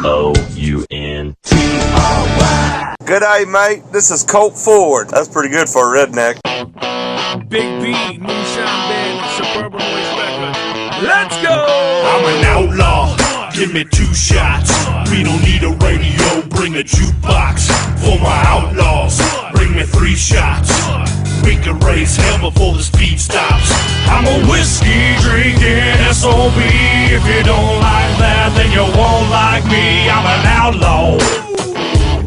C-O-U-N-T-R-Y. G'day, mate. This is Colt Ford. That's pretty good for a redneck. Big B, Moonshine Band, Suburban Noise Record. Let's go! I'm an outlaw. Give me 2 shots. We don't need a radio. Bring a jukebox for my outlaws. Bring me 3 shots. We can raise hell before the speed stops. I'm a whiskey drinking SOB. If you don't like that, then you won't like me. I'm an outlaw.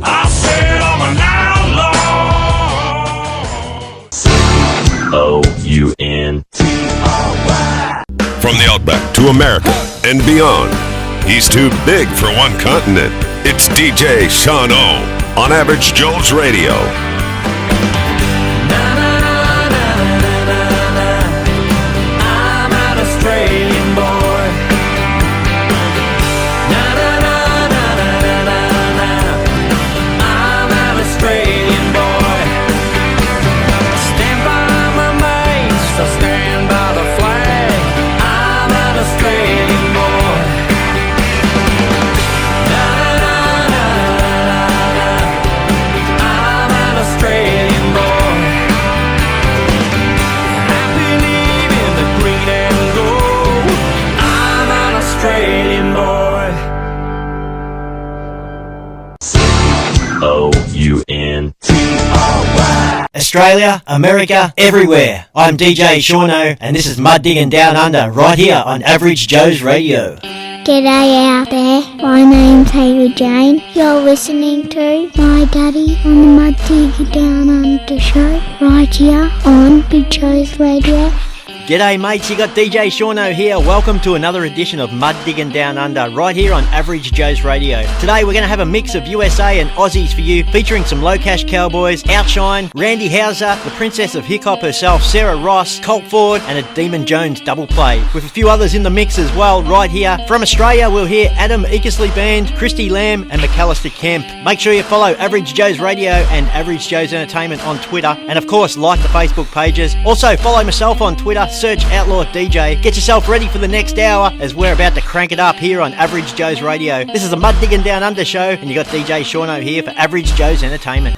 I said I'm an outlaw. O-U-N-T-R-Y. From the Outback to America and beyond, he's too big for one continent. It's DJ Sean O on Average Joe's Radio. I'm an Australian boy. I'm an Australian boy. Stand by my mates, so stand by the flag. I'm an Australian boy. I'm an Australian boy. I believe in the green and gold. I'm an Australian boy. O-U-N-T-R-Y. Australia, America, everywhere. I'm DJ Shauno, and this is Mud Diggin' Down Under, right here on Average Joe's Radio. G'day out there, my name's Hayley Jane. You're listening to My Daddy on the Mud Diggin' Down Under show, right here on Big Joe's Radio. G'day mates, you got DJ Shauno here. Welcome to another edition of Mud Diggin' Down Under, right here on Average Joe's Radio. Today we're going to have a mix of USA and Aussies for you, featuring some LoCash Cowboys, Outshine, Randy Houser, the Princess of Hip Hop herself, Sarah Ross, Colt Ford, and a Demun Jones double play, with a few others in the mix as well, right here. From Australia, we'll hear Adam Eakersley Band, Christy Lamb, and McAllister Kemp. Make sure you follow Average Joe's Radio and Average Joe's Entertainment on Twitter, and of course, like the Facebook pages. Also, follow myself on Twitter, search Outlaw DJ. Get yourself ready for the next hour, as we're about to crank it up here on Average Joe's Radio. This is a Mud Diggin' Down Under show, and you got DJ Shauno here for Average Joe's Entertainment.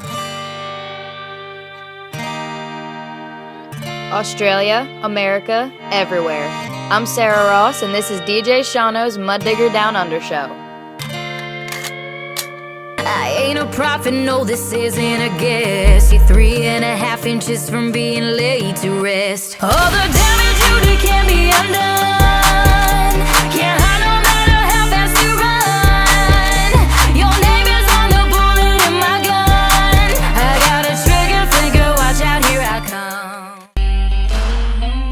Australia, America, everywhere. I'm Sarah Ross, and this is DJ Shauno's Mud Digger Down Under show. I ain't a prophet, no, this isn't a guess. You're 3.5 inches from being laid to rest. All the damage you did can be undone. Can't hide no matter how fast you run. Your name is on the bullet in my gun. I got a trigger finger, watch out, here I come.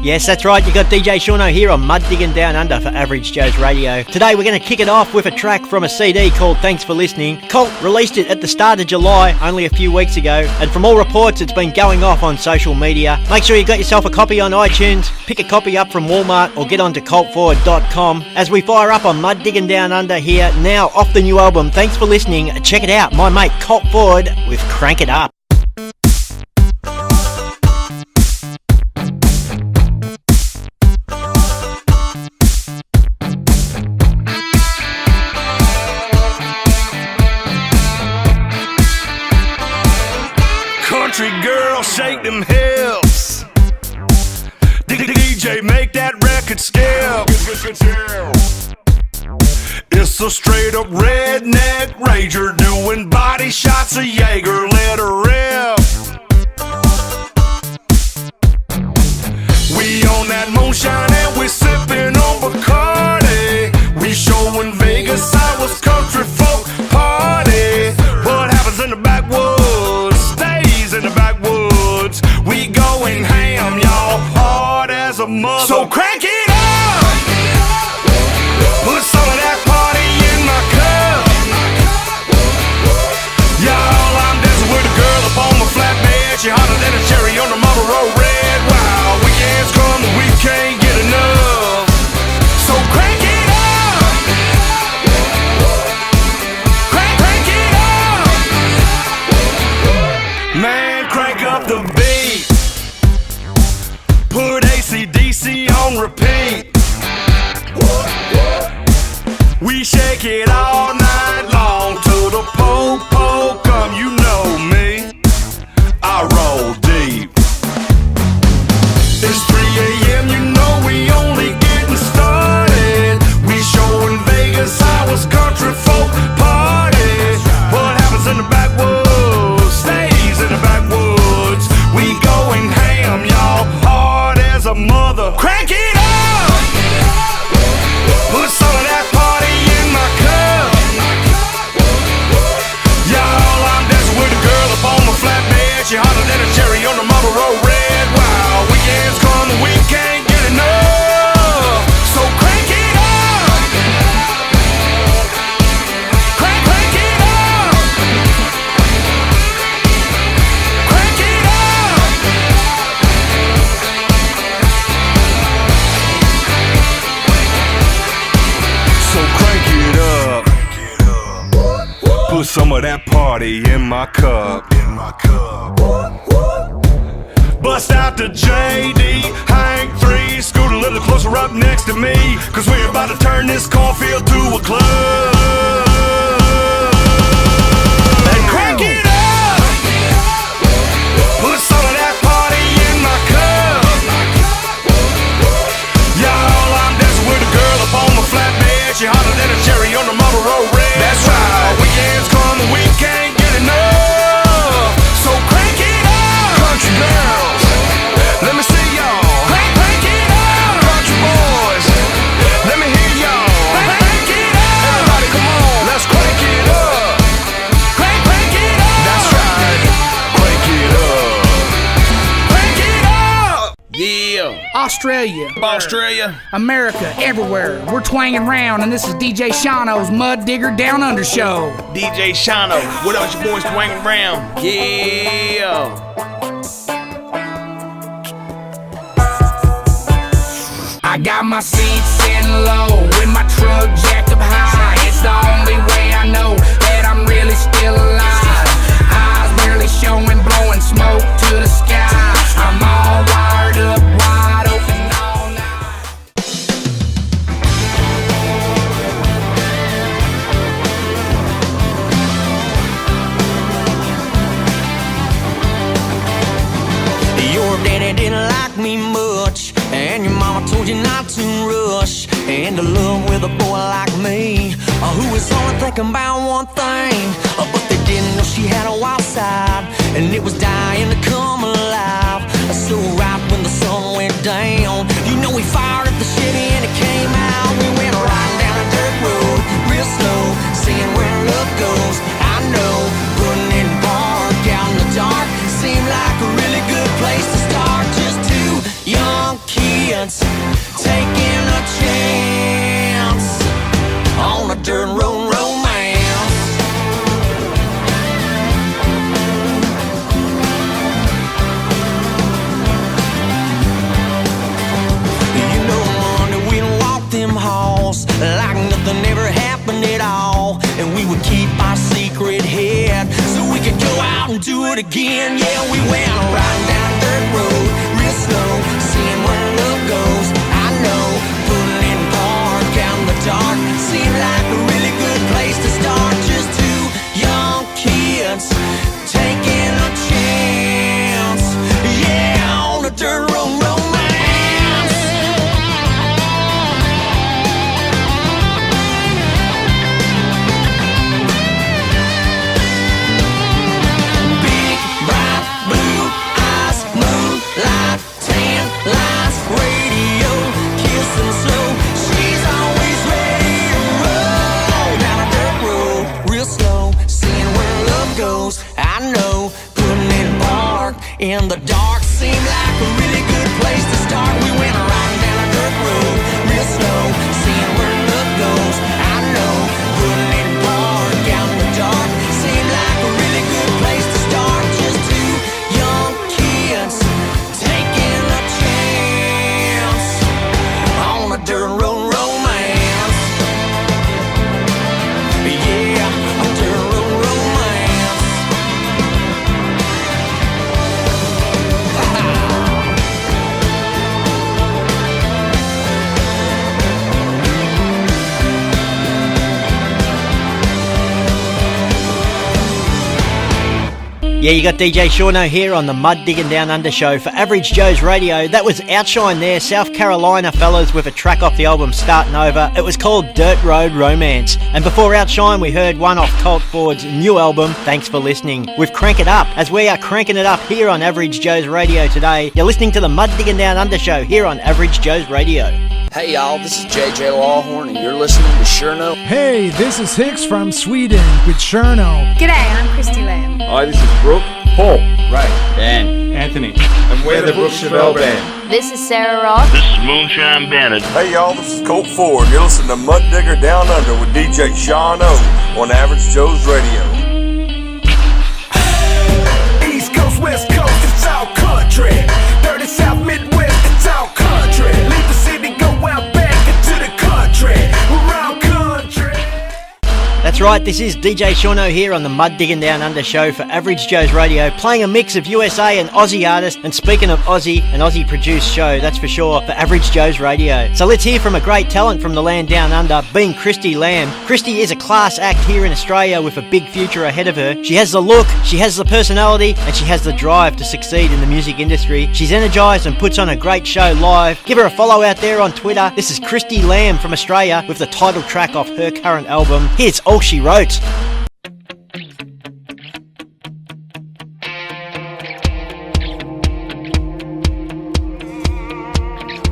Yes, that's right, you got DJ Shauno here on Mud Diggin' Down Under for Average Joe's Radio. Today we're going to kick it off with a track from a CD called Thanks for Listening. Colt released it at the start of July, only a few weeks ago, and from all reports it's been going off on social media. Make sure you got yourself a copy on iTunes, pick a copy up from Walmart, or get onto coltford.com. As we fire up on Mud Diggin' Down Under here, now off the new album, Thanks for Listening. Check it out, my mate Colt Ford with Crank It Up. Country girl, shake them hips. DJ, make that record skip. It's a straight up redneck rager doing body shots of Jaeger. Let her rip. We on that moonshine and we sipping on Bacardi. We showing Vegas I was country folk party. What happens in the backwoods stays in the backwoods. We going ham, y'all, hard as a mother. So crank it up. Put some of that party in my cup. Y'all, I'm dancing with a girl up on my flatbed. She hotter than a cherry on the Marlboro Red. Wow, weekends come and we can't get enough. So crank it up. Crank it up. Man, crank up the beat. Put AC/DC on repeat. We shake it all night the po-po come, you know me, I roll deep. It's 3 a.m., you know we only getting started. We showing Vegas how us country folk party. What happens in the backwoods stays in the backwoods. We going ham, y'all, hard as a mother. Crank it up! Put some of that party in my cup. Y'all, I'm dancing with a girl up on my flatbed. She hotter than a cherry on the Marlboro Red. Wow, weekends come and we can't get enough. So crank it up. Crank it up. Crank it up. So crank it up. Put some of that party in my cup. Bust out the JD, Hank 3, scoot a little closer up next to me, cause we're about to turn this cornfield to a club. And crank it up. Put some of that party in my cup. Y'all, I'm dancing with a girl up on my flatbed. She hotter than a cherry on the Marlboro Red. That's right, weekends come and we can't get enough. So crank it up. Country girls, let me see y'all. Crank it up. Country boys, let me hear y'all. Crank it up. Everybody come on, let's crank it up. Crank it up. That's right, crank it up. Crank it up. Yeah. Australia, America, everywhere. We're twanging round, and this is DJ Shano's Mud Digger Down Under Show. DJ Shano, what up, your boys swinging around? Yeah. I got my seats sitting low, with my truck jacked up high. It's the only way I know that I'm really still alive. Eyes barely showing, blowing smoke to the sky. I'm all wired up, wide open all night. Your daddy didn't like me much, and your mama told you not to rush into love with a boy like me, who was only thinking about one thing, but they didn't know she had a wild side, and it was dying to come alive. So right when the sun went down, you know we fired up the Chevy and it came out. We went riding down a dirt road, real slow, seeing where love goes. I know, putting in park out in the dark seemed like a really good place to start. Just two young kids taking a chance on a dirt road romance. You know, Monday we'd walk them halls like nothing ever happened at all, and we would keep our secret hid so we could go out and do it again. Yeah, we went riding down a dirt road, real slow, seeing where love goes. I know, putting in park out in the dark seemed like a really good place to start. Just two young kids taking a chance, yeah, on a dirt road romance. Big, bright, blue eyes, moonlight, tan lines, radio, kissing slow. She's always ready to roll down a dirt road, real slow, seeing where love goes. I know, putting in park in the dark seemed like a really good place to start. We went riding down a dirt road, real slow, seeing where love goes. I know, putting in park out in the dark seemed like a really good place to start. Just two young kids taking a chance on a dirt road romance. Yeah, a dirt road romance. Yeah, you got DJ Shauno here on the Mud Diggin' Down Under show for Average Joe's Radio. That was Outshine there, South Carolina fellas, with a track off the album Starting Over. It was called Dirt Road Romance. And before Outshine, we heard one off Colt Ford's new album, Thanks for Listening, with Crank It Up, as we are cranking it up here on Average Joe's Radio today. You're listening to the Mud Diggin' Down Under show here on Average Joe's Radio. Hey y'all, this is JJ Lawhorn and you're listening to Cherno. Hey, this is Hicks from Sweden with Cherno. G'day, I'm Christy Lamb. Hi, this is Brooke, Paul, Ray, Dan, Anthony, and we're the Brooke Chevelle Band. This is Sarah Ross. This is Moonshine Bandit. Hey y'all, this is Colt Ford. You're listening to Mud Digger Down Under with DJ Shauno on Average Joe's Radio. East Coast, West Coast, it's all country. Dirty South, Midwest, it's all country. Leave the city, go out back into the country. We're all country. That's right, this is DJ Shauno here on the Mud Diggin' Down Under show for Average Joe's Radio, playing a mix of USA and Aussie artists. And speaking of Aussie, an Aussie-produced show, that's for sure, for Average Joe's Radio. So let's hear from a great talent from the land down under, being Christy Lamb. Christy is a class act here in Australia with a big future ahead of her. She has the look, she has the personality, and she has the drive to succeed in the music industry. She's energised and puts on a great show live. Give her a follow out there on Twitter. This is Christy Lamb from Australia with the title track off her current album. Here's All She Wrote.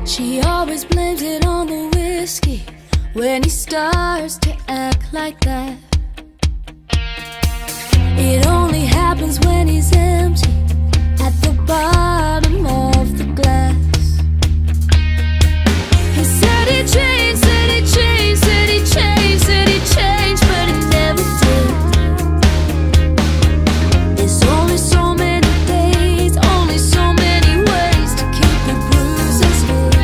She always blames it on the whiskey when he starts to act like that. It only happens when he's empty at the bottom of the glass. He said he changed, said he changed, said he changed, said he changed, but he never did. There's only so many days, only so many ways to keep the bruises hid.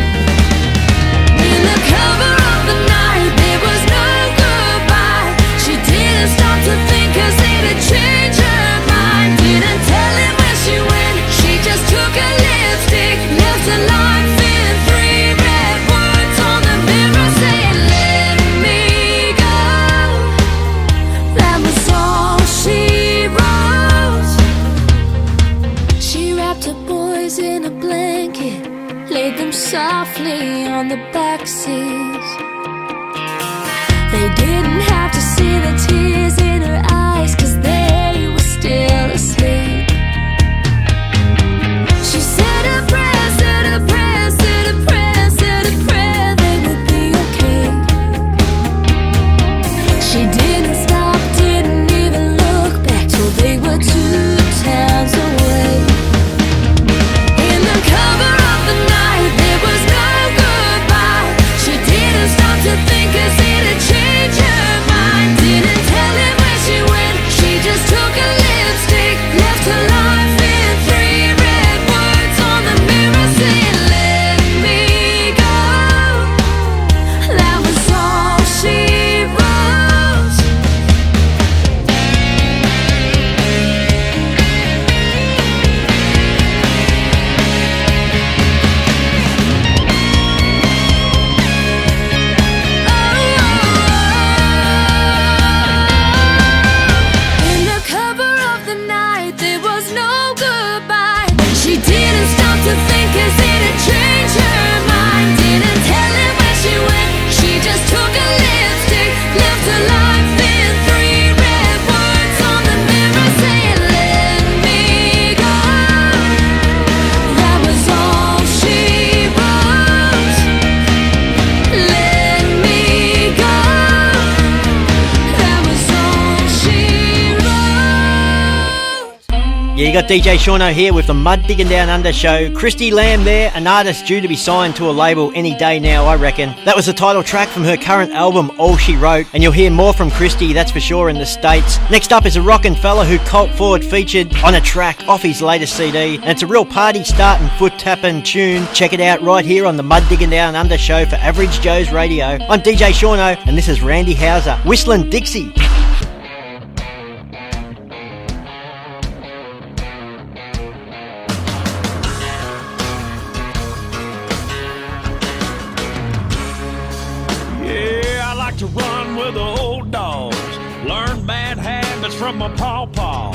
In the cover of the night, there was no goodbye. She didn't stop to think, 'cause it had changed her mind. Didn't tell him where she went, she just took her lipstick, left her life in 3 red words on the mirror saying, let me go. That was all she wrote. She wrapped her boys in a blanket, laid them softly on the back seats. They didn't have to see the tears in her eyes, 'cause they were still asleep. She said a prayer, said a prayer, said a prayer, said a prayer, they would be okay. She didn't stop, didn't even look back till they were 2 towns away. In the cover of the night, there was no goodbye. She didn't stop to think, 'cause it had changed her mind. Didn't tell him where she went, she just took her lipstick, left her life in 3 red words on the mirror saying, let me go. That was all she wrote. In the cover of the night, there was no goodbye. She didn't stop to think, 'cause it had changed her mind. Didn't tell him where she went, she just took her lipstick, left her life in 3 red words on the mirror saying, let me go. That was all she wrote. Let me go. That was all she wrote. Yeah, you got DJ Shauno here with the Mud Diggin' Down Under show. Christy Lamb there, an artist due to be signed to a label any day now, I reckon. That was the title track from her current album, All She Wrote, and you'll hear more from Christy, that's for sure, in the States. Next up is a rockin' fella who Colt Ford featured on a track off his latest CD, and it's a real party starting, foot tapping tune. Check it out right here on the Mud Diggin' Down Under show for Average Joe's Radio. I'm DJ Shauno, and this is Randy Houser, Whistlin' Dixie. Yeah, I like to run with the old dogs, learn bad habits from my pawpaw.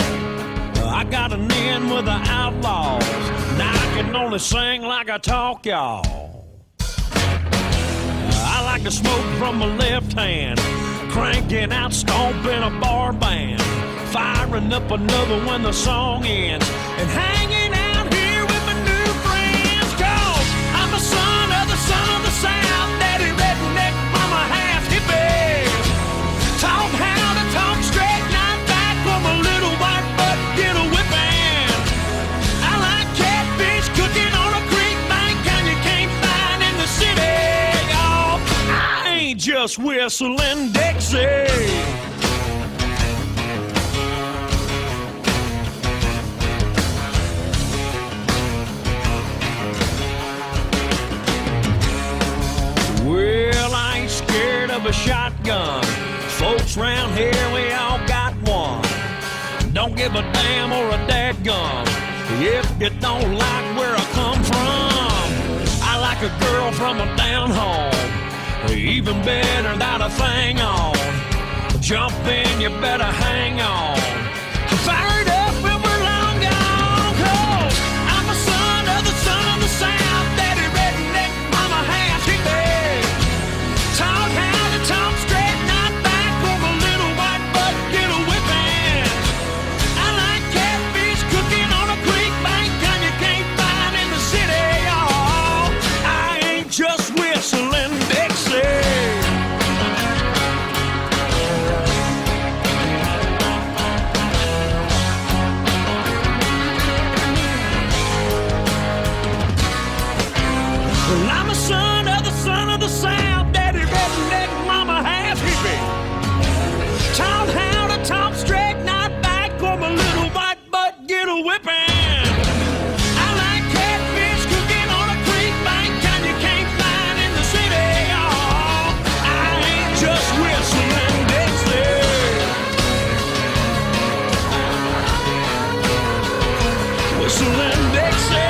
I I got an in with the outlaws. Now I can only sing like I talk, y'all. I like to smoke from my left hand, cranking out, stomping a bar band, firing up another when the song ends, and hanging out here with my new friends. Cause I'm a son of the South, daddy redneck, mama half hippie. Taught how to talk straight, not back from a little white butt, get a whipping. I like catfish cooking on a creek bank, and you can't find in the city, y'all. I ain't just whistling Dixie. Well, I ain't scared of a shotgun. Folks round here, we all got one. Don't give a damn or a dadgum if you don't like where I come from. I like a girl from a down home, even better without a thing on. Jump in, you better hang on. Fired up when we're long gone. Cause I'm a son of the South, daddy redneck, mama half hippie. Taught how to talk straight, not back from a little white butt, get a whipping. I like catfish cooking on a creek bank, and you can't find in the city, y'all. I ain't just whistling Dixie. Well, I'm a son of the South, daddy redneck, mama half hippie. Taught how to talk straight, not back from a little white butt, get a whipping. I like catfish cooking on a creek bank, and you can't find in the city, y'all. I ain't just whistling Dixie. Whistling Dixie.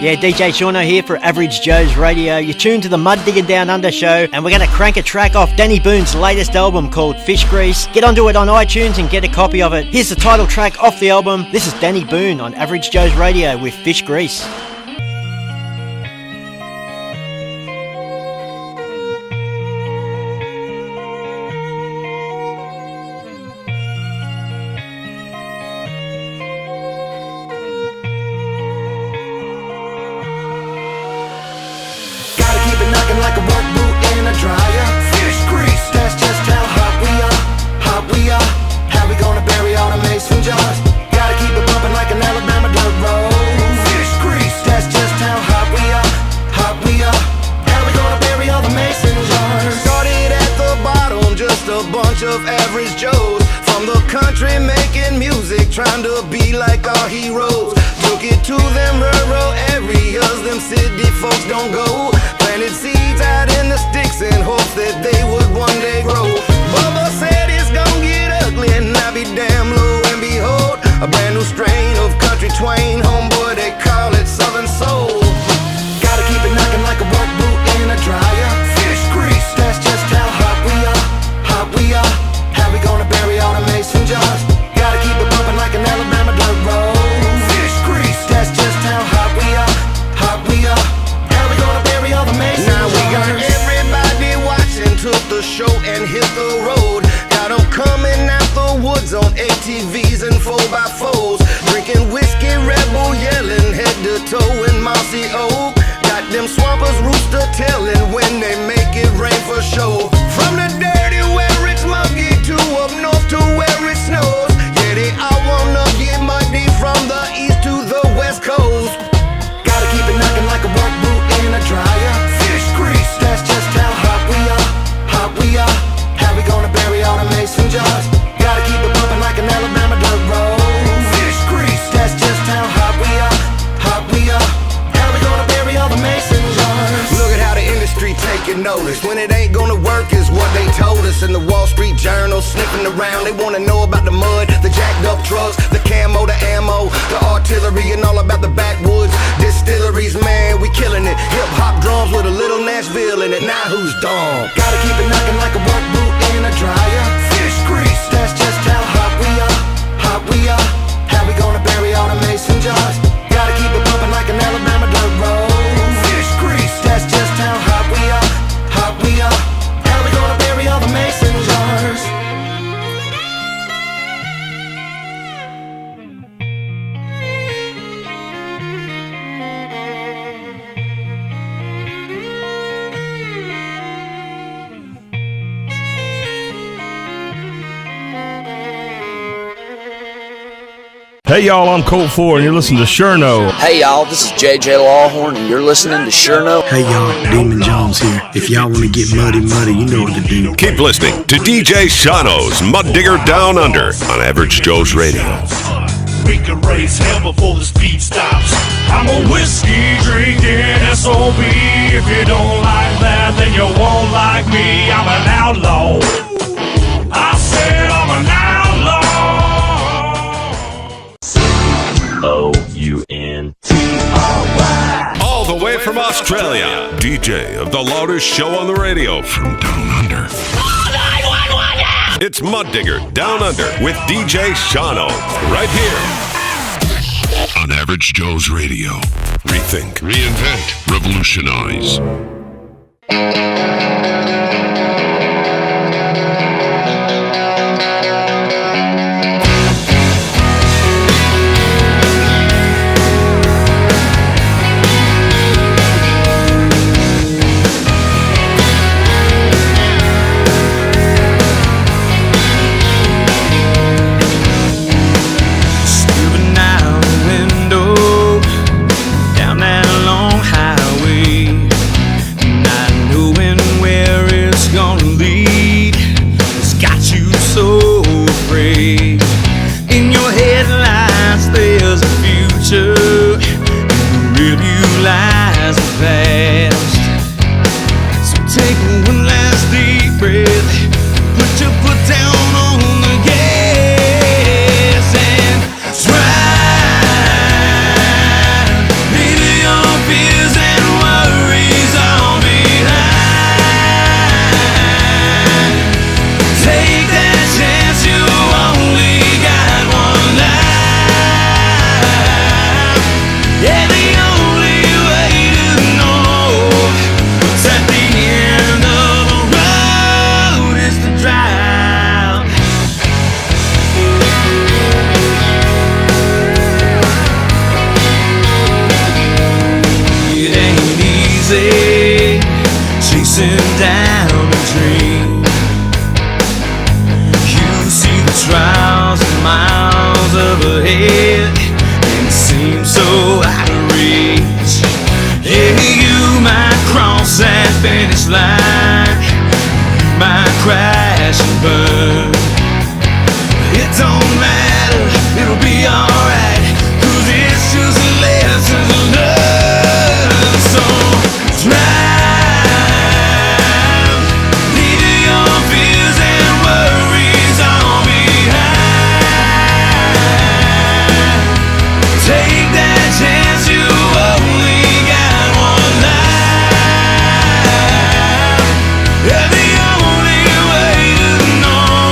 Yeah, DJ Shauno here for Average Joe's Radio. You're tuned to the Mud Diggin' Down Under show, and we're going to crank a track off Danny Boone's latest album called Fish Grease. Get onto it on iTunes and get a copy of it. Here's the title track off the album. This is Danny Boone on Average Joe's Radio with Fish Grease. Like a work boot in a dryer. Fish grease, that's just how hot we are. Hot we are. How we gonna bury all the mason jars? Gotta keep it bumping like an Alabama dirt road. Fish grease, that's just how hot we are. Hot we are. How we gonna bury all the mason jars? Started at the bottom, just a bunch of average Joes from the country making music, trying to be like our heroes. Took it to them rural areas, them city folks don't go. Planted seeds out in the sticks in hopes that they would one day grow. Bubba said it's gon' get ugly, and I be damn low and behold, a brand new strain of country twain. Homeboy, they call it Southern Soul. Gotta keep it knocking like a work boot in a dryer. Fish grease, that's just how hot we are. Hot we are. How we gonna bury all the mason jars? Gotta keep it bumping like an Alabama dirt road. Fish grease, that's just how hot we are. Hot we are. All the mason now we got everybody watching, took the show and hit the road. Got them coming out the woods on ATVs and 4x4s, drinking whiskey, Red Bull, yelling head to toe in mossy oak. Got them swampers rooster telling when they make it rain for show. From the dirty where it's muggy to up north to where it snows. Yeah, they all wanna get muddy from the east to the west coast. Gotta keep it knocking like a work boot in a dryer. Fish grease, that's just how hot we are. Hot we are. How we gonna bury all the mason jars? Gotta keep it bumping like an Alabama dirt road. Fish grease, that's just how hot we are. Hot we are. How we gonna bury all the mason jars? Look at how the industry taking notice. When it ain't gonna work is what they told us in the Wall Street Journal. criminals sniffing around. They wanna know about the mud, the jacked up trucks, the camo, the ammo, the artillery, and all about the backwoods distilleries. Man, we killing it. Hip hop drums with a little Nashville in it. Now who's dumb? Gotta keep it knocking like a work boot in a dryer. Fish grease, that's just how hot we are. Hot we are. How we gonna bury all the mason jars? Gotta keep it pumping like an Alabama dirt road. Fish grease, that's just how hot we are. Hot we are. How we gonna bury all the mason jars? Hey y'all, I'm Colt Ford and you're listening to Sure Know. Hey y'all, this is JJ Lawhorn and you're listening to Sure Know. Hey y'all, Demun Jones here. If y'all want to get muddy, you know what to do. Keep listening to DJ Shano's Mud Digger Down Under on Average Joe's Radio. We can raise hell before the speed stops. I'm a whiskey drinking SOB. If you don't like that, then you won't like me. I'm an outlaw. I said I'm an outlaw. O-U-N-T-R-Y. All the way from Australia, DJ of the loudest show on the radio from Down Under. 911! It's Mud Digger Down Under with DJ Shano, right here on Average Joe's Radio. Rethink, reinvent, revolutionize. Yeah, the only way to know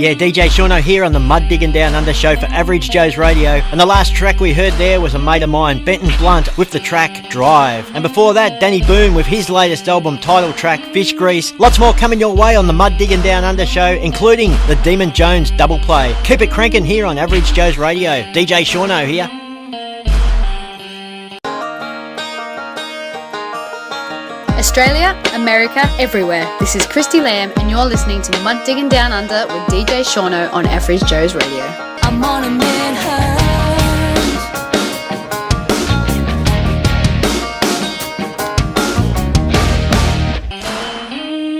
Yeah, DJ Shauno here on the Mud Diggin' Down Under show for Average Joe's Radio. And the last track we heard there was a mate of mine, Benton Blunt, with the track Drive. And before that, Danny Boone with his latest album title track, Fish Grease. Lots more coming your way on the Mud Diggin' Down Under show, including the Demun Jones double play. Keep it cranking here on Average Joe's Radio. DJ Shauno here. Australia, America, everywhere. This is Christy Lamb and you're listening to Mud Diggin' Down Under with DJ Shauno on Average Joe's Radio. I'm on a manhunt.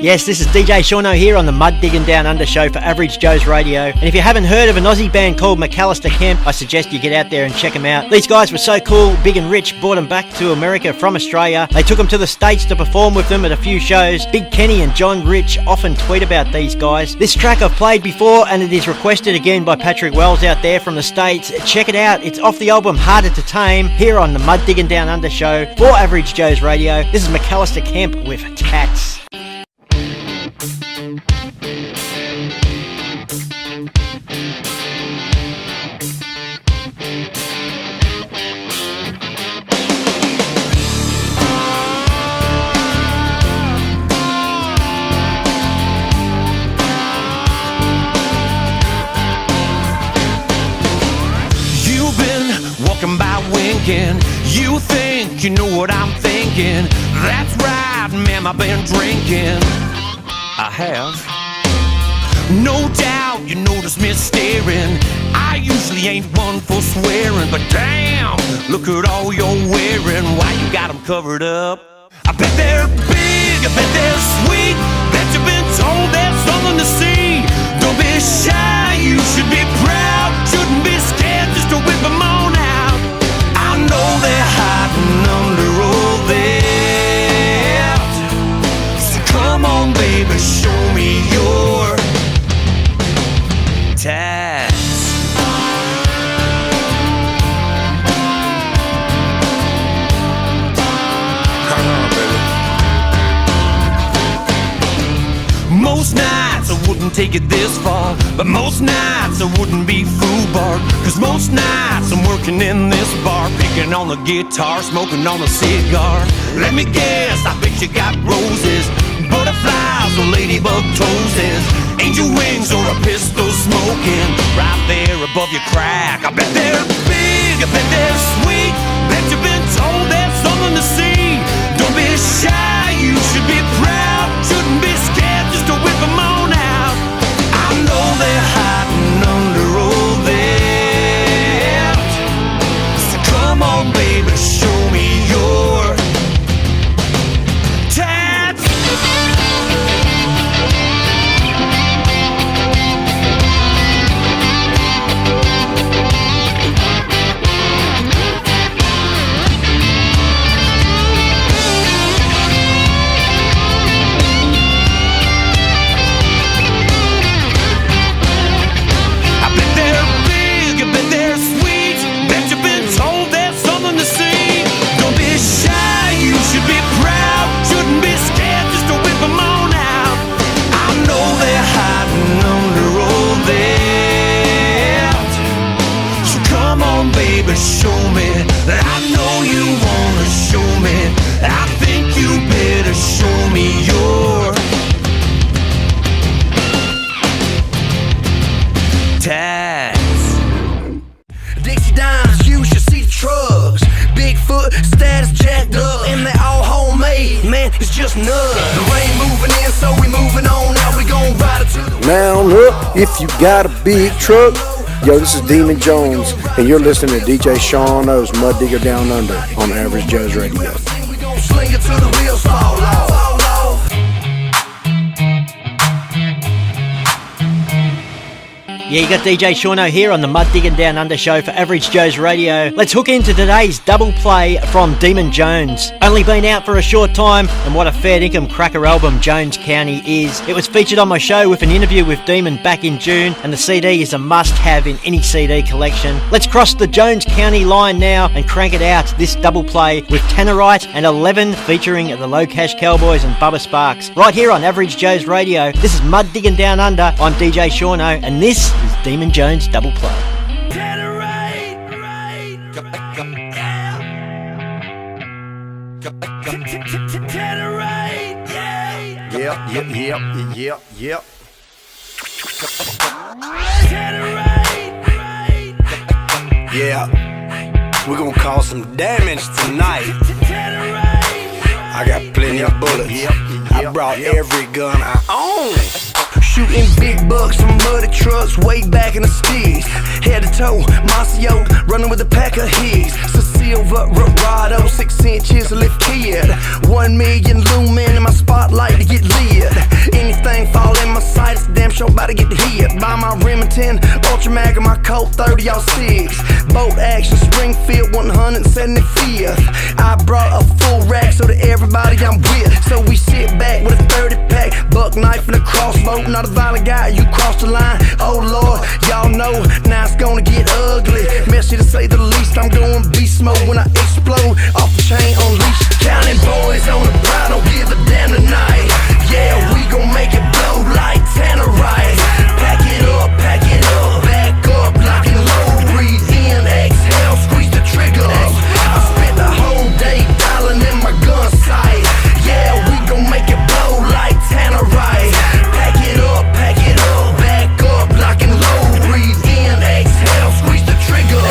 Yes, this is DJ Shauno here on the Mud Diggin' Down Under show for Average Joe's Radio. And if you haven't heard of an Aussie band called McAllister Kemp, I suggest you get out there and check them out. These guys were so cool, Big and Rich brought them back to America from Australia. They took them to the States to perform with them at a few shows. Big Kenny and John Rich often tweet about these guys. This track I've played before and it is requested again by Patrick Wells out there from the States. Check it out, it's off the album Harder to Tame here on the Mud Diggin' Down Under show for Average Joe's Radio. This is McAllister Kemp with Tats. By winking, you think you know what I'm thinking. That's right, ma'am, I've been drinking. I have. No doubt you notice me staring. I usually ain't one for swearing, but damn, look at all you're wearing. Why you got them covered up? I bet they're big, I bet they're sweet. Bet you've been told there's something to see. Don't be shy, you should be proud. Shouldn't be scared just to whip them on out. I know they're hiding under all that. So come on, baby, show me your tats. Come on, baby. Most nights I wouldn't take it this far, but most nights I wouldn't be fooled. Cause most nights I'm working in this bar, picking on the guitar, smoking on a cigar. Let me guess, I bet you got roses, butterflies or ladybug toes, angel wings or a pistol smoking right there above your crack. I bet they're big, I bet they're sweet. Bet you've been told there's something to see. Don't be shy, you should be proud. Shouldn't be scared just to whip them on out. I know they're hiding under all that. So come on, baby, show me your tats. Show me that I know you wanna show me. I think you better show me your tats. Dixie Dimes, you should see the trucks. Bigfoot, status jacked up, and they all homemade. Man, it's just nuts. The rain moving in, so we moving on. Now we gon' ride it to the Now look, if you got a big truck. Yo, this is Demun Jones, and you're listening to DJ Shauno's Mud Digger Down Under on Average Joe's Radio. we gon' sling it till the wheels fall off. Yeah, you got DJ Shauno here on the Mud Diggin' Down Under show for Average Joe's Radio. Let's hook into today's double play from Demun Jones. Only been out for a short time, and what a fair dinkum cracker album Jones County is. It was featured on my show with an interview with Demun back in June, and the CD is a must-have in any CD collection. Let's cross the Jones County line now and crank it out, this double play with Tannerite and 11 featuring the LoCash Cowboys and Bubba Sparks. Right here on Average Joe's Radio, this is Mud Diggin' Down Under. I'm DJ Shauno, and this is Demun Jones double play. Yep. Yeah, we're gonna cause some damage tonight. I got plenty of bullets. I brought every gun I own. Shooting big bucks from muddy trucks way back in the sticks. Head to toe, Masio, running with a pack of hicks. Silver Rado, 6 inches lift kid. 1 million lumen in my spotlight to get lit. Anything fall in my sight, it's damn sure about to get hit. By my Remington, Ultra Mag, and my Colt 30 06. Boat action, Springfield 175th. I brought a full rack so that everybody I'm with. So we sit back with a 30 pack, buck knife and a crossbow. Not a violent guy, you cross the line. Oh Lord, y'all know now it's gonna get ugly. Messy to say the least, I'm going beast mode when I explode off the chain on leash. Counting boys on the prowl, don't give a damn tonight. Yeah, we gon' make it blow like Tannerite. Pack it up, back up, lock and load. Breathe in, exhale, squeeze the trigger. I spent the whole day dialing in my gun sight. Yeah, we gon' make it blow like Tannerite. Pack it up, back up, lock and load. Breathe in, exhale, squeeze the trigger.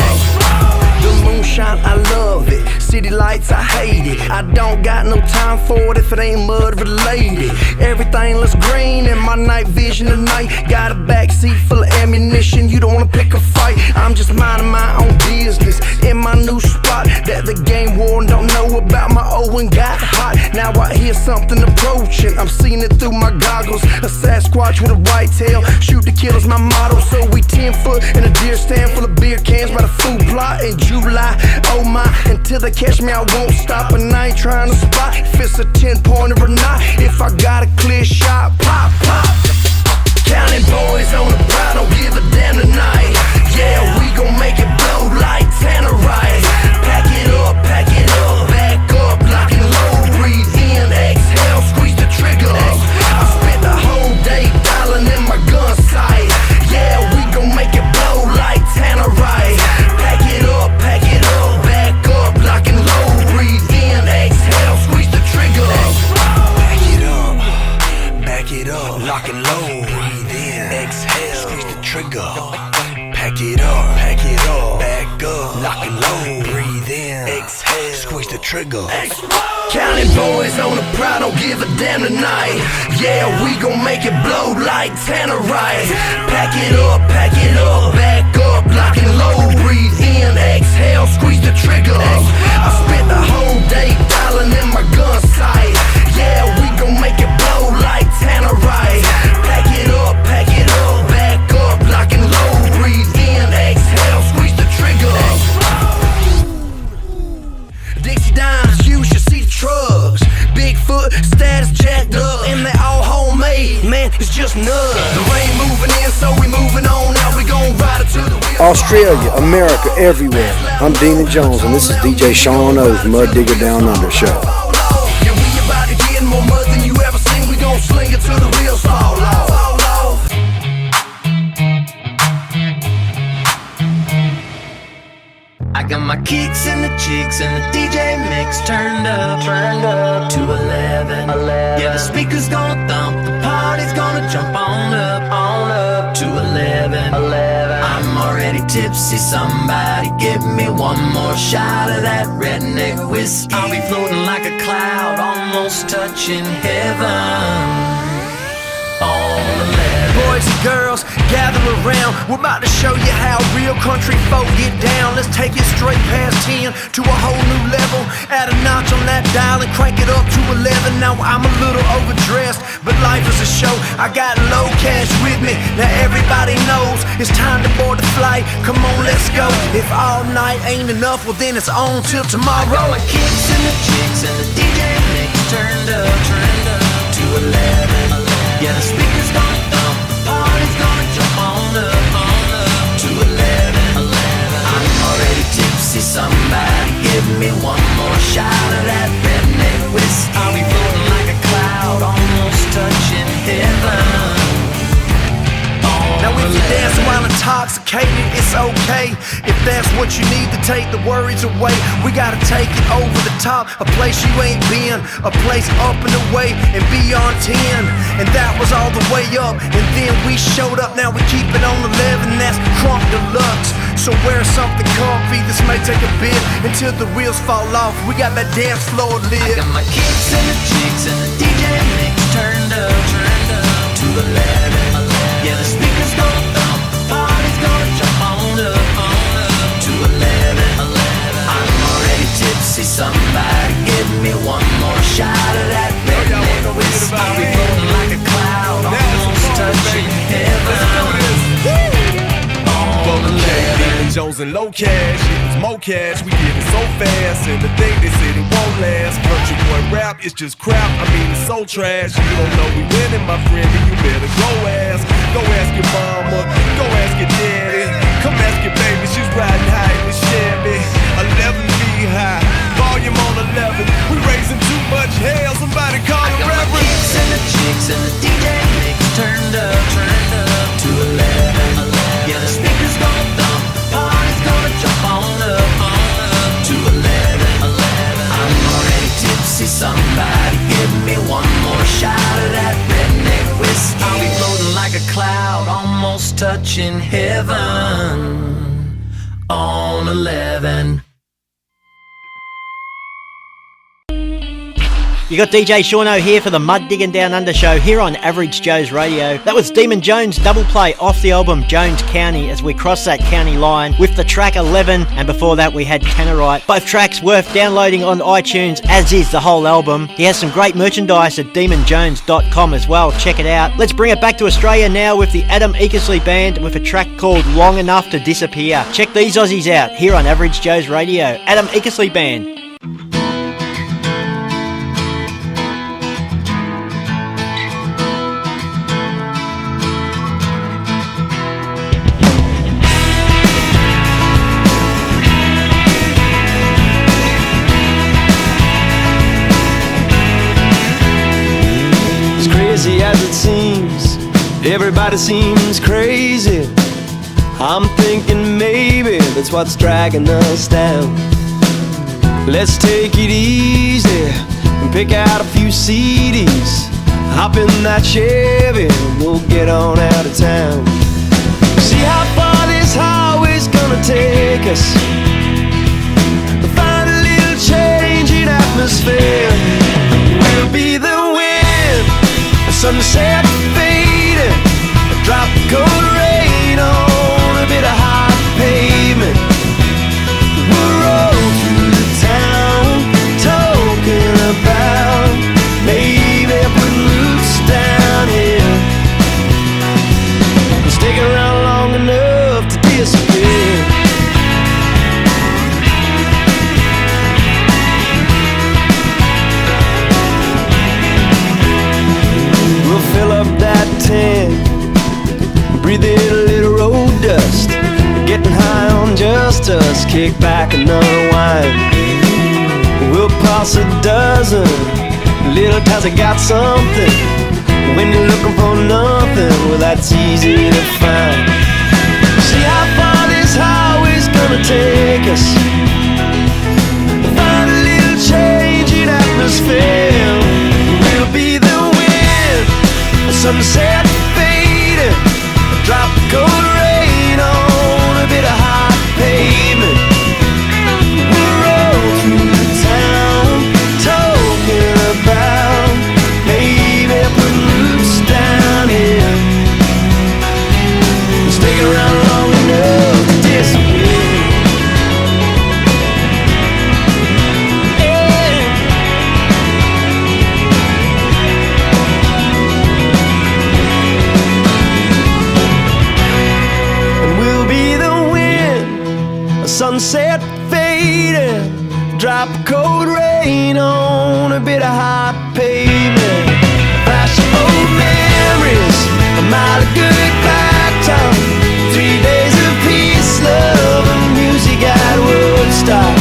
The moonshine, I love it. City lights, I hate it. I don't got no time for it if it ain't mud related. Everything looks green in my night vision tonight. Got a backseat full of ammunition, you don't wanna pick a fight. I'm just minding my own business in my new spot that the game warden don't know about. My Owen got hot, now I hear something approaching. I'm seeing it through my goggles. A Sasquatch with a white tail, shoot the killer's my motto. So we 10 foot in a deer stand full of beer cans by the food plot in July. Oh my, until they catch me I won't stop, and I ain't trying to spot if it's a 10-pointer or not. If I got a clear shot, pop. Counting boys on the prowl, don't give a damn tonight. Yeah, we gon' make it blow like Tannerite. Pack it up, back up, lock and load. Breathe in, exhale, squeeze the trigger. I spent the whole day dialing in my gun sight. Yeah, we gon' make it blow like Tannerite. Pack it up, back up, lock and load. Breathe in, exhale, squeeze the trigger. Back it up, lock and load. Breathe in, exhale, squeeze the trigger. Pack it up, back up, lock and load. Breathe in, exhale, squeeze the trigger. Counting boys on the prowl, don't give a damn tonight. Yeah, we gon' make it blow like Tannerite. Pack it up, back up, lock and load. Breathe in, exhale, squeeze the trigger. I spent the whole day dialing in my gun sight. Yeah, we gon' make it blow like Tannerite. Pack it up, back up, lock and load. Breathe in, exhale, squeeze the trigger. Dixie dimes, you should see the trucks. Bigfoot, status jacked up, and they all homemade. Man, it's just nuts. The rain moving in, so we moving on. Now we gon' ride it to the wheel. Australia, America, everywhere. I'm Demun Jones, and this is DJ Shauno's Mud Digger Down Under show. Yeah, we about to get more mud than you ever seen. We gon' sling it till the wheels fall off. I got my kicks and the chicks and the DJ mix turned up to 11. Yeah, the speaker's gonna thump, the party's gonna jump on up to 11. I'm already tipsy, somebody give me one more shot of that redneck whiskey. I'll be floating like a cloud, almost touching heaven. Boys and girls, gather around. We're about to show you how real country folk get down. Let's take it straight past 10 to a whole new level. Add a notch on that dial and crank it up to 11. Now I'm a little overdressed, but life is a show. I got LoCash with me, now everybody knows it's time to board the flight. Come on, let's go. If all night ain't enough, well then it's on till tomorrow. I got my kicks and the chicks and the DJ mix turned up to 11. Yeah, the speakers gonna thump, party's gonna jump on up to 11. I'm already tipsy, somebody give me one more shot of that redneck whiskey. I'll be floating like a cloud, almost touching heaven. Now if you're dancing while intoxicated, it's okay. If that's what you need to take the worries away, we gotta take it over the top. A place you ain't been, a place up and away and beyond 10. And that was all the way up, and then we showed up. Now we keep it on 11, that's crunk deluxe. So wear something comfy, this may take a bit until the wheels fall off. We got that dance floor lit. I got my kicks and the chicks and the DJ mix turned up to 11. Yeah, the speakers gonna thump, party's gonna jump on up to 11. I'm already tipsy, somebody give me one more shot of that redneck whiskey. I'll be floating like a cloud, almost touching heaven. Demun Jones and LoCash, it was more cash, we get it so fast. And the thing they said it won't last. Country boy rap, it's just crap, I mean it's so trash. You don't know we winning, my friend, and you better go ask. Go ask your mama, go ask your daddy. Come ask your baby, she's riding high in the Chevy. 11 feet high, volume on 11. We raising too much hell, somebody call a reverend. My kicks and the chicks and the DJ mix turned up to 11. Yeah, the speakers gonna thump, party's gonna jump on up to 11. I'm already tipsy, somebody give me one more shot of that redneck whiskey. I'll be floating like a cloud, almost touching heaven on 11. You got DJ Shauno here for the Mud Diggin' Down Under show here on Average Joe's Radio. That was Demun Jones double play off the album Jones County as we cross that county line with the track 11, and before that we had Tannerite. Both tracks worth downloading on iTunes, as is the whole album. He has some great merchandise at demunjones.com as well, check it out. Let's bring it back to Australia now with the Adam Eckersley Band with a track called Long Enough to Disappear. Check these Aussies out here on Average Joe's Radio. Adam Eckersley Band. As it seems, everybody seems crazy. I'm thinking maybe that's what's dragging us down. Let's take it easy and pick out a few CDs. Hop in that Chevy and we'll get on out of town. See how far this highway's gonna take us. Find a little change in atmosphere. We'll be the sunset fading, a drop of cold rain on a bit of hot pavement. We'll roll through the town, talking about maybe putting roots down here. Stick around long enough to disappear. Fill up that tank, breathe in a little road dust, getting high on just us, kick back another wine. We'll pass a dozen little towns that got something. When you're looking for nothing, well that's easy to find. See how far this highway's gonna take us. Find a little change in atmosphere. We'll be the sunset fading, a drop of cold rain on a bit of hot pavement. We'll roll through the town, talking about maybe putting roots down here. Stick around long enough to disappear. waiting. Drop a cold rain on a bit of hot pavement. Flash of old memories, a mile of goodbye time. 3 days of peace, love, and music at Woodstock.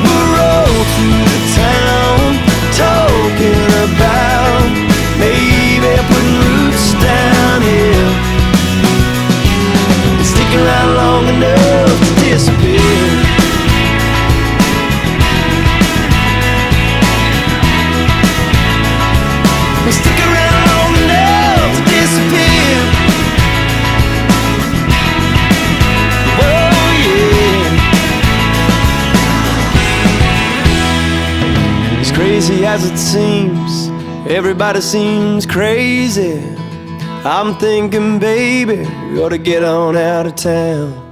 We'll roll through the town, talking about maybe putting roots down here. Stick around long enough to disappear. Stick around long enough to disappear. Oh yeah. As crazy as it seems, everybody seems crazy. I'm thinking, baby, we ought to get on out of town.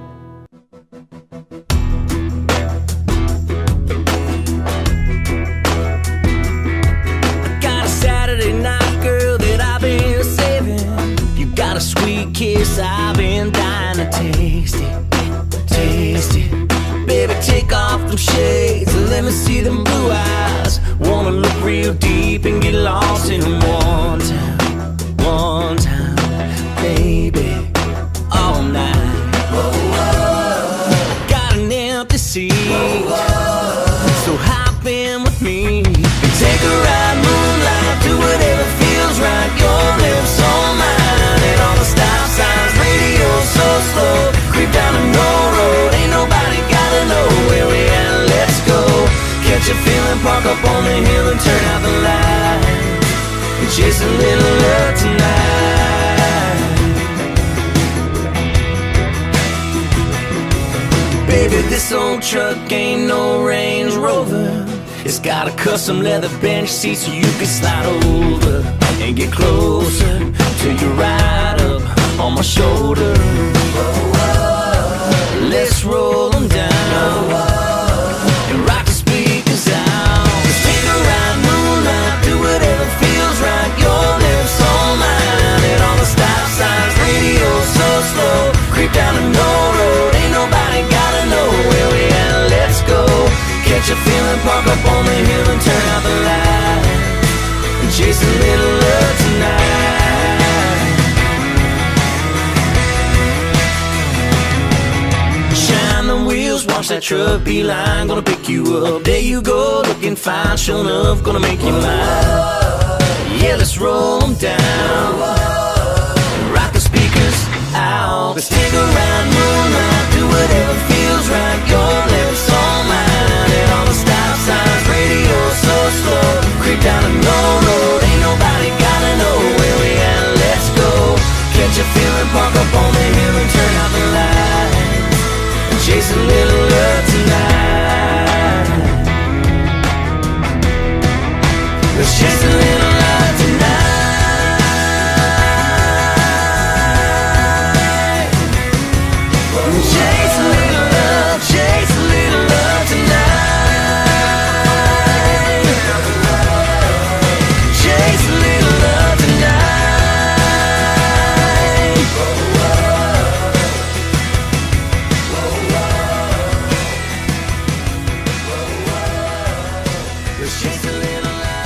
A sweet kiss I've been dying to taste it, taste it. Baby, take off them shades and let me see them blue eyes. Wanna look real deep and get lost in them one time, baby, all night. Got an empty seat, so hop in with me and take a ride, moonlight, do whatever feels right. Your lips on mine. All the stop signs, radio so slow. Creep down the no road, ain't nobody gotta know where we at, let's go. Catch a feeling, park up on the hill and turn out the lights and chase a little love tonight. Baby, this old truck ain't no Range Rover. It's got a custom leather bench seat so you can slide over and get closer till you ride up on my shoulder. Let's roll them down and rock the speakers out. Let's take a ride, moonlight, do whatever feels right. Your lips on mine and all the stop signs, radio so slow. Creep down the no road, ain't nobody gotta know where we at, let's go. Catch a feeling, park up on the hill and turn out the light and chase a little love tonight. Shine the wheels, watch that truck beeline, gonna pick you up. There you go, looking fine, sure enough, gonna make you mine. Yeah, let's roll them down and rock the speakers out. Let's take a ride, moonlight, do whatever feels right. Your lips on mine and all the stop signs, radio so slow. Creep down the no road, ain't nobody gotta know where we at, let's go. Catch a feeling, park up on the hill and turn out the lights and chase a little love tonight. Let's chase a little love tonight. Chase a little love, chase a little love tonight. Chase a little love tonight. Let's chase a little love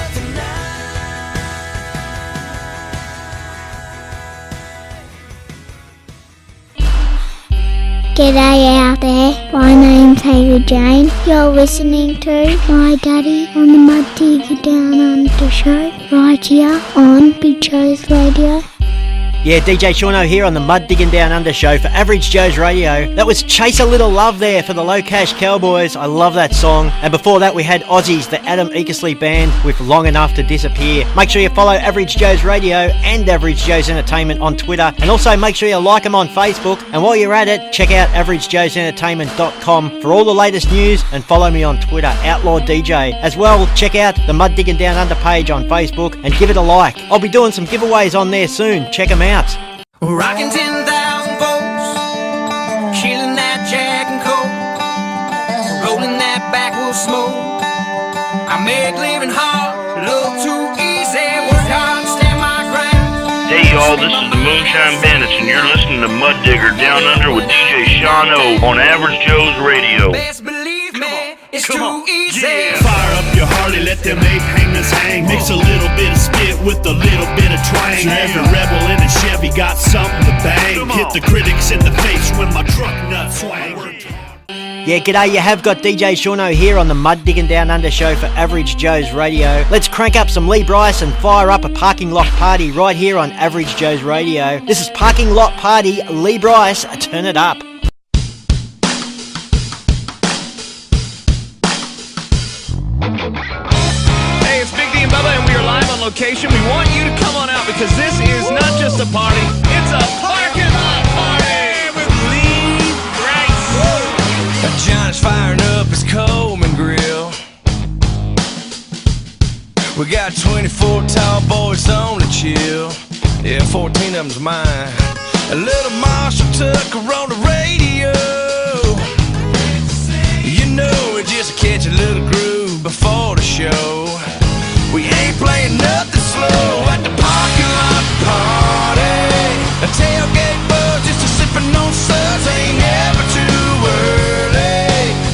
G'day out there, my name's Taylor Jane. You're listening to My Daddy on the Mud Digger Down Under show, right here on Big Joe's Radio. Yeah, DJ Shauno here on the Mud Diggin' Down Under show for Average Joe's Radio. That was Chase a Little Love there for the LoCash Cowboys. I love that song. And before that we had Aussies, the Adam Eakersley Band with Long Enough to Disappear. Make sure you follow Average Joe's Radio and Average Joe's Entertainment on Twitter. And also make sure you like them on Facebook. And while you're at it, check out averagejoesentertainment.com for all the latest news and follow me on Twitter, Outlaw DJ. As well, check out the Mud Diggin' Down Under page on Facebook and give it a like. I'll be doing some giveaways on there soon. Check them out. Rocking 10,000 volts, killing that Jack and Colt, rolling that backwood smoke. I make living hard look too easy, work hard to stand my ground. Hey y'all, this is the Moonshine Bandits, and you're listening to Mud Digger Down Under with DJ Shauno on Average Joe's Radio. Best believe too easy. Fire up your Harley, let them ape hangers hang. Mix a little bit of spit with a little bit of twang. Every rebel in a Chevy got something to bang. Hit the critics in the face when my truck nuts swang. Yeah, g'day, you have got DJ Shauno here on the Mud Diggin' Down Under show for Average Joe's Radio. Let's crank up some Lee Brice and fire up a parking lot party right here on Average Joe's Radio. This is Parking Lot Party, Lee Brice, turn it up. Hey, it's Big D and Bubba, and we are live on location. We want you to come on out because this is not just a party, it's a parking lot party with Lee Brice. John's firing up his Coleman grill. We got 24 tall boys on the chill. Yeah, 14 of them's mine. A little Marshall Tucker on the radio. You know, we just catch a little groove before the show. We ain't playing nothing slow at the parking lot party. A tailgate buzz, just a sipping on suds. Ain't never too early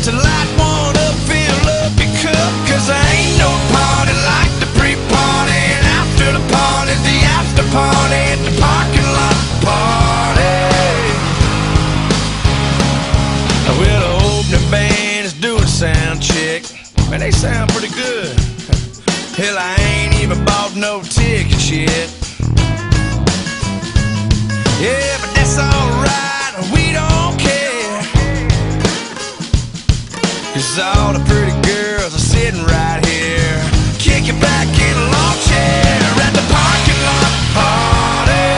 to light one up, fill up your cup. Cause there ain't no party like the pre-party. And after the party's the after party at the parking lot party. Well, the opening band is doing sound check. Man, they sound pretty good. Hell, I ain't even bought no tickets yet. Yeah, but that's alright, we don't care. Cause all the pretty girls are sitting right here, kicking back in a lawn chair at the parking lot party.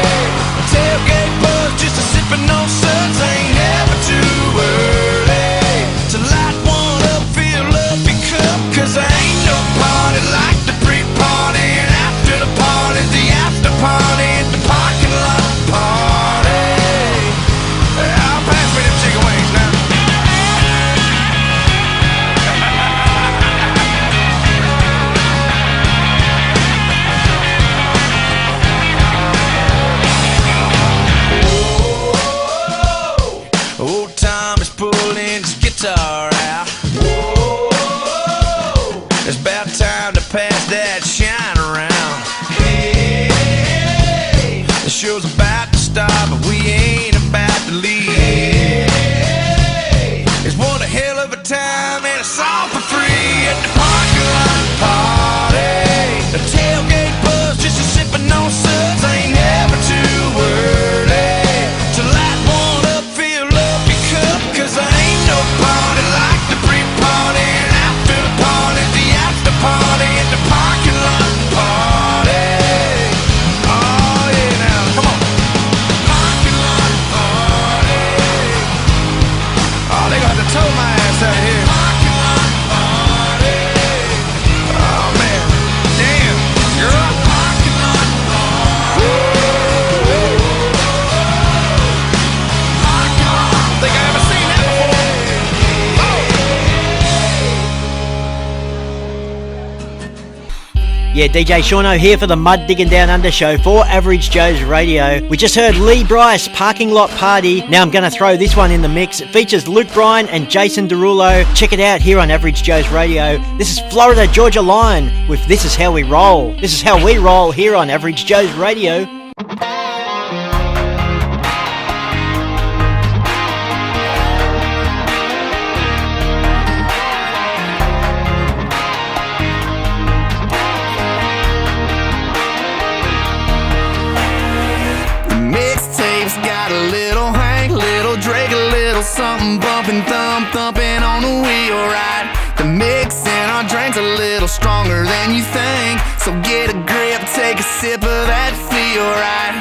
Tailgate buzz, just a sipping on suds. Ain't never too early to light one up, fill up your cup. Cause there ain't no party like the pre-party. And after the party, the after party at the parking lot party. I'll pass me them chicken wings now. Old Tom is pulling his guitar out. It's about time to pass that shine around. The show's about to start, but we ain't about to leave. It's one hell of a time and it's all for free at the parking lot party. The tailgate buzz, just a sipping on suds. Ain't never too early to light one up, fill up your cup. Cause there ain't no party like the pre-party. And after the party, the after party at the parking lot party. Oh yeah, now come on. Parking lot party. Oh, they gonna have to tow my ass out here. Parking lot party. Oh man, damn, girl. Parking lot party. Parking lot. I don't think I ever seen that before. Yeah, DJ Shauno here for the Mud Diggin' Down Under show for Average Joe's Radio. We just heard Lee Brice, Parking Lot Party. Now I'm going to throw this one in the mix. It features Luke Bryan and Jason Derulo. Check it out here on Average Joe's Radio. This is Florida Georgia Line with This Is How We Roll. This is how we roll here on Average Joe's Radio. Mixtapes got a little Hank, little Drake, a little something bumping, thumping on the wheel, right? The mix in our drink's a little stronger than you think, so get a grip, take a sip of that feel, right?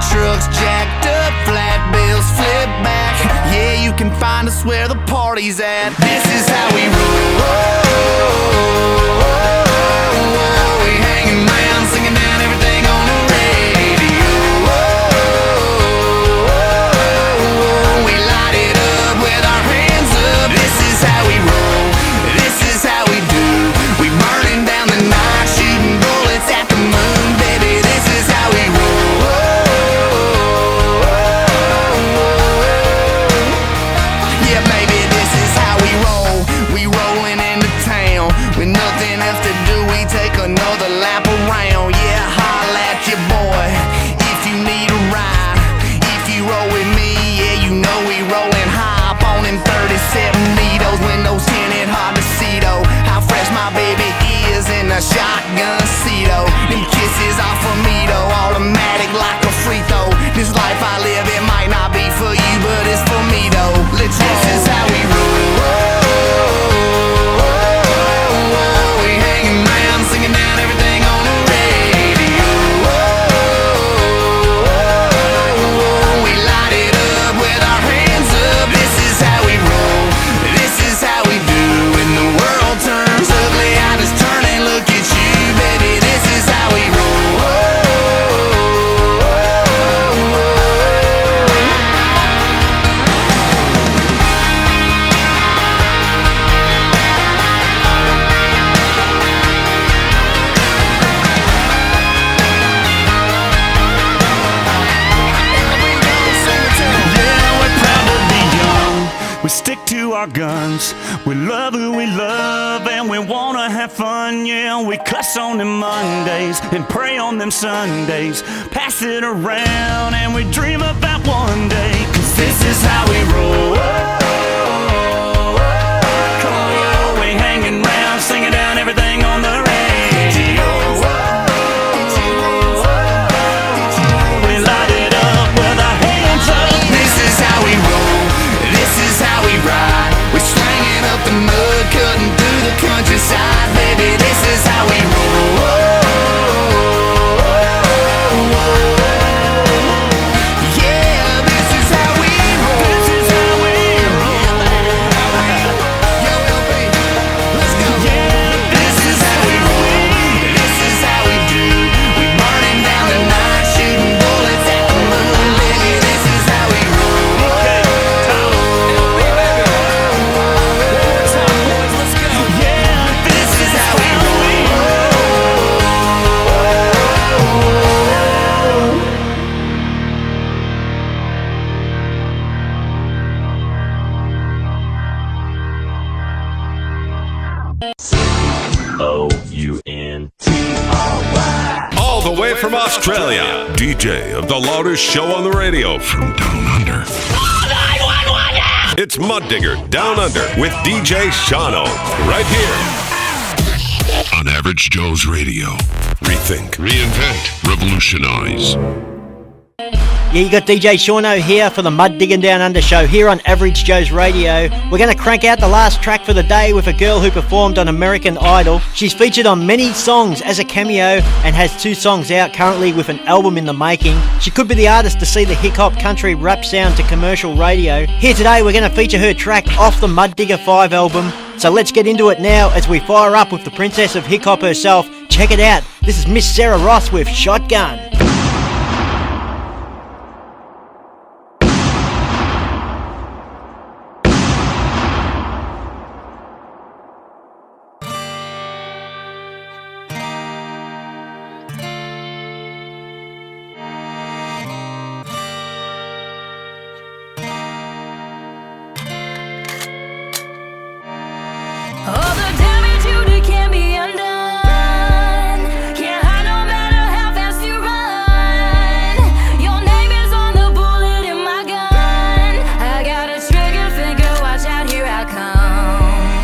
Trucks jacked up, flat bills flip back. Yeah, you can find us where the party's at. This is how we roll. We hanging around, singing down everything on the radio. We light it up with our hands up. This is how we roll. This is how we do. We burning down the night, shooting bullets at the moon, baby. This is how we roll. Yeah, baby, this is how we roll. We rolling into our guns. We love who we love and we wanna have fun, yeah. We cuss on them Mondays and pray on them Sundays. Pass it around and we dream about one day, 'cause this is how we roll. Come on, y'all, we hanging round, singing down everything on the radio. We light it up with our hands up. This is how we roll, this is how we ride. We're slanging up the mud, cutting through the countryside. Baby, this is how we roll. Yeah, this is how we roll. This is how we roll. Yo, LB, let's go. Yeah, this is how we roll. This is how we do. We burning down the night, shooting bullets at the moon. Baby, this is how we roll. Okay, Tom. LB, baby. One more time, boys, let's go. Yeah, this is how we roll. O-U-N-T-R-Y. All the way from Australia, DJ of the loudest show on the radio from Down Under. It's Mud Digger Down Under with DJ Shano, right here on Average Joe's Radio. Rethink, reinvent, revolutionize. Yeah, you got DJ Shano here for the Mud Diggin' Down Under show here on Average Joe's Radio. We're going to crank out the last track for the day with a girl who performed on American Idol. She's featured on many songs as a cameo and has 2 songs out currently with an album in the making. She could be the artist to see the hip-hop country rap sound to commercial radio. Here today we're going to feature her track off the Mud Digger 5 album. So let's get into it now as we fire up with the princess of hip-hop herself. Check it out. This is Miss Sarah Ross with Shotgun. All the damage you did can't be undone. Can't hide no matter how fast you run. Your name is on the bullet in my gun. I got a trigger finger, watch out, here I come.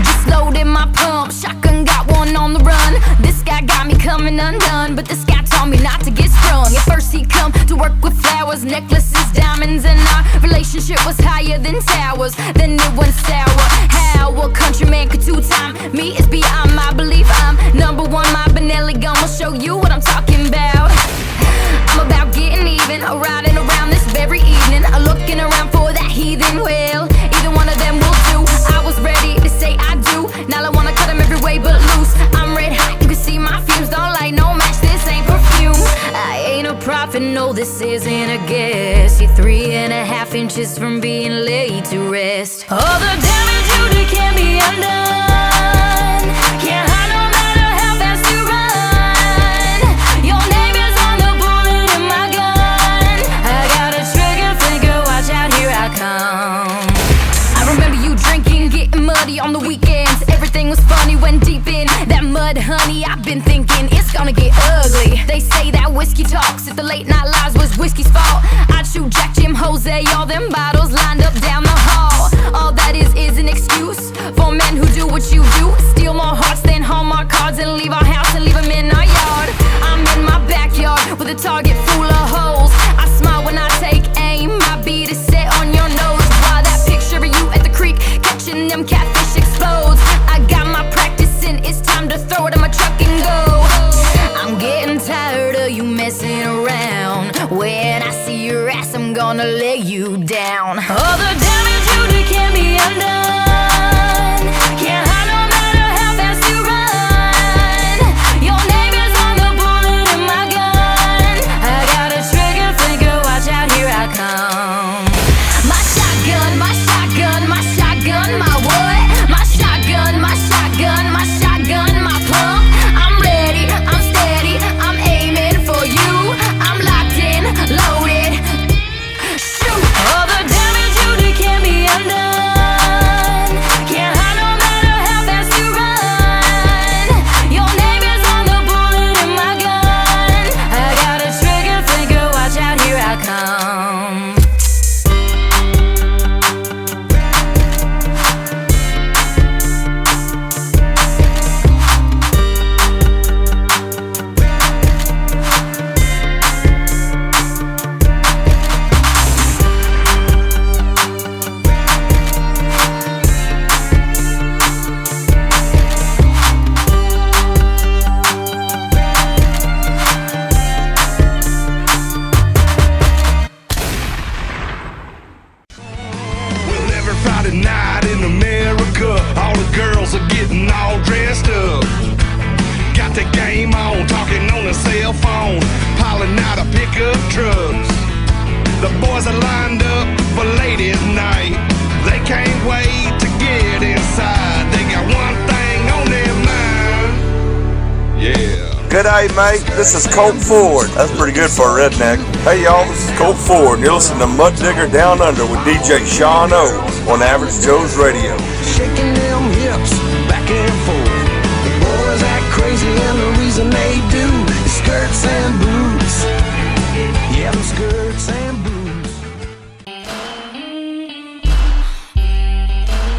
Just loaded my pump, shotgun got one on the run. This guy got me coming undone, but this guy told me not to get sprung. At first he come to work with flowers, necklaces, diamonds, and our relationship was higher than towers. Then it went sour. How a countryman could 2-time me is beyond my belief. I'm number 1, my Benelli gun will show you what I'm talking about. I'm about getting even, riding around this very evening, looking around for that heathen. Well, either one of them will do. I was ready to say I do. Now I wanna cut them every way but loose. I'm red hot, you can see my fumes. Don't like no match, this ain't perfume. I ain't a prophet, no, this isn't a guess. You're 3.5 inches from being laid to rest. All the damage you did can't be undone. Can't hide no matter how fast you run. Your name is on the bullet in my gun. I got a trigger finger, watch out, here I come. I remember you drinking, getting muddy on the weekends. Everything was funny, went deep in that mud, honey. I've been thinking it's gonna get ugly. They say that whiskey talks, if the late night lies was whiskey's fault. I chew Jack, Jim, Jose, all them bottles lined up down the hall. All that is an excuse for men who do what you do. Steal more hearts than Hallmark cards and leave our house and leave them in our yard. I'm in my backyard with a target full of holes. I smile when I take aim, my beat is set on your nose. Why that picture of you at the creek, catching them catfish explodes. I got my practice in, it's time to throw it in my truck and go. I'm getting tired of you messing around. When I see your ass, I'm gonna lay you down. All the damage you did can't be undone. G'day, mate. This is Colt Ford. That's pretty good for a redneck. Hey, y'all, this is Colt Ford, and you're listening to Mud Digger Down Under with DJ Sean O on Average Joe's Radio. Shaking them hips back and forth. The boys act crazy, and the reason they do is skirts and boots. Yeah, them skirts and boots.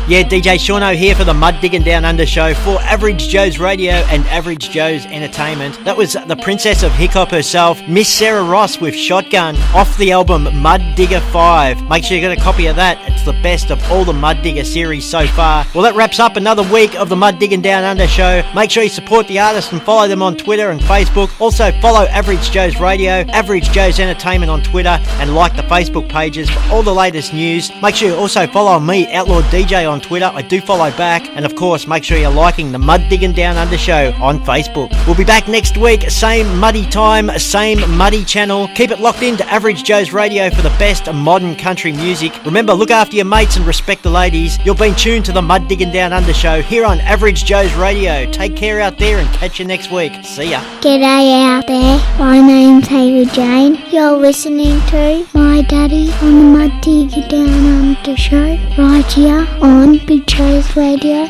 Yeah, DJ Shauno here for the Mud Diggin' Down Under show for Average Joe's Radio and Average Joe's Entertainment. That was the princess of hip-hop herself, Miss Sarah Ross with Shotgun, off the album Mud Digger 5. Make sure you get a copy of that. It's the best of all the Mud Digger series so far. Well, that wraps up another week of the Mud Diggin' Down Under show. Make sure you support the artists and follow them on Twitter and Facebook. Also, follow Average Joe's Radio, Average Joe's Entertainment on Twitter, and like the Facebook pages for all the latest news. Make sure you also follow me, Outlaw DJ, on Twitter. I do follow back, and of course make sure you're liking the Mud Diggin' Down Under show on Facebook. We'll be back next week, same muddy time, same muddy channel. Keep it locked in to Average Joe's Radio for the best modern country music. Remember, look after your mates and respect the ladies. You've been tuned to the Mud Diggin' Down Under show here on Average Joe's Radio. Take care out there and catch you next week. See ya. G'day out there, my name's Haley Jane. You're listening to My Daddy on the Mud Digger Down Under show, right here on Big Joe's Radio.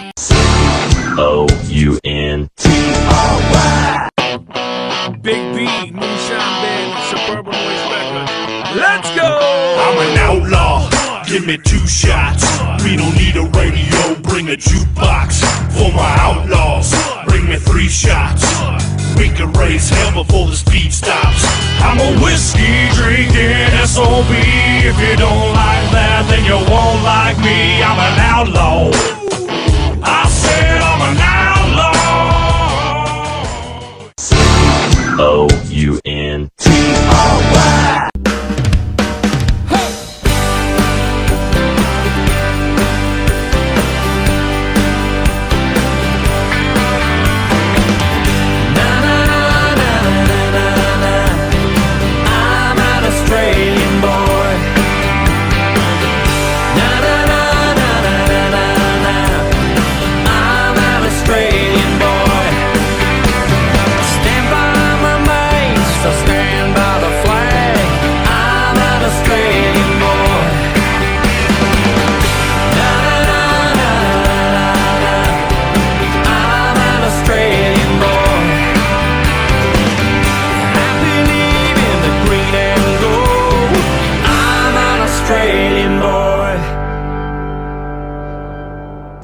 O-U-N-T-R-Y. Big B, Moonshine Band, Suburban Noise Records. Let's go! I'm an outlaw, give me 2 shots. We don't need a radio, bring a jukebox. For my outlaws, bring me 3 shots. We can raise hell before the speed stops. I'm a whiskey drinking SOB. If you don't like that, then you won't like me. I'm an outlaw. I said I'm an outlaw. O-U-N-T-R-Y.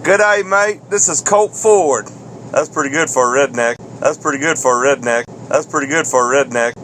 G'day, mate. This is Colt Ford. That's pretty good for a redneck. That's pretty good for a redneck. That's pretty good for a redneck.